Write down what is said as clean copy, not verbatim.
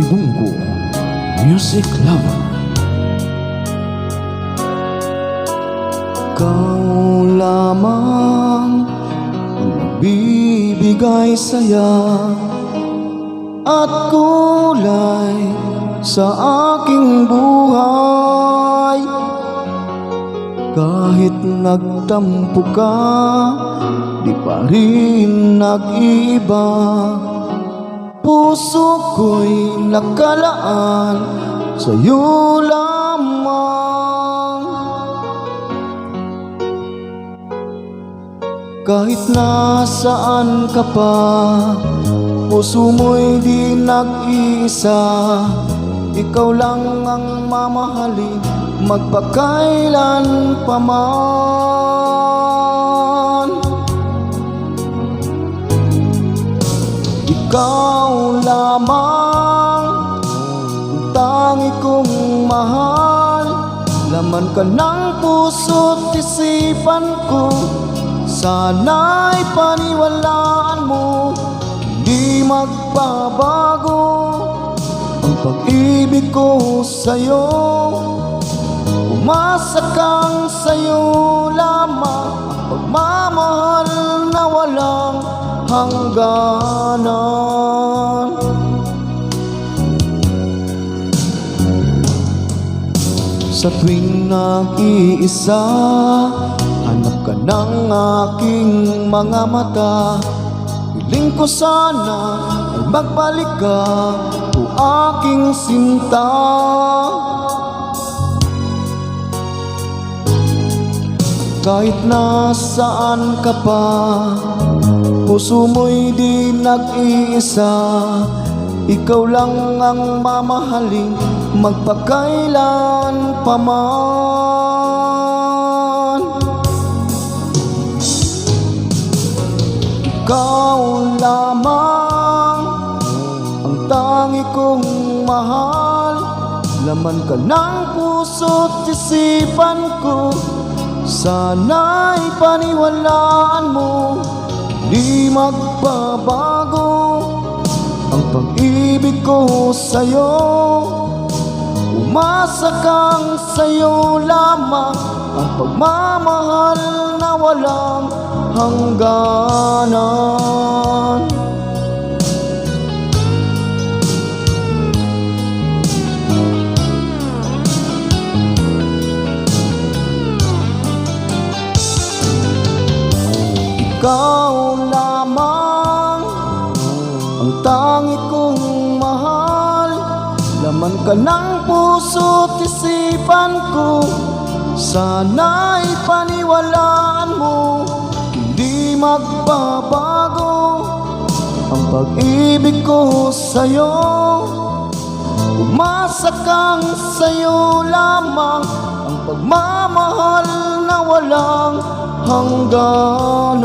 Bungo Music Lover. Ikaw lamang ang magbibigay saya at kulay sa aking buhay. Kahit nagtampo ka, di pa rin nag-iiba. Puso ko'y nakalaan sa'yo lamang. Kahit nasaan ka pa, puso mo'y di nag-iisa. Ikaw lang ang mamahalin, magpakailan pa man. Ikaw lamang ang tangi kong mahal. Laman ka ng puso't isipan ko, sana'y paniwalaan mo, di magbabago ang pag-ibig ko sa'yo. Umasa kang sa'yo lamang, ang pagmamahal na walang hangganan. Sa tuwing nag-iisa, hanap ka ng aking mga mata. Piling ko sana ay magbalik ka, o aking sinta. Kahit nasaan ka pa, puso mo'y di nag-iisa. Ikaw lang ang mamahalin, magpakailan pa man. Ikaw lamang ang tangi kong mahal. Laman ka ng puso't isipan ko, sana'y paniwalaan mo, di magbabago ang pag-ibig ko sa'yo. Umasa kang sa'yo lamang, ang pagmamahal na walang hangganan. Ikaw lamang ang tangi kong mahal. Laman ka ng puso't isipan ko, sana'y paniwalaan mo, hindi magbabago ang pag-ibig ko sa'yo. Umasa kang sa'yo lamang, ang pagmamahal na walang hangganan.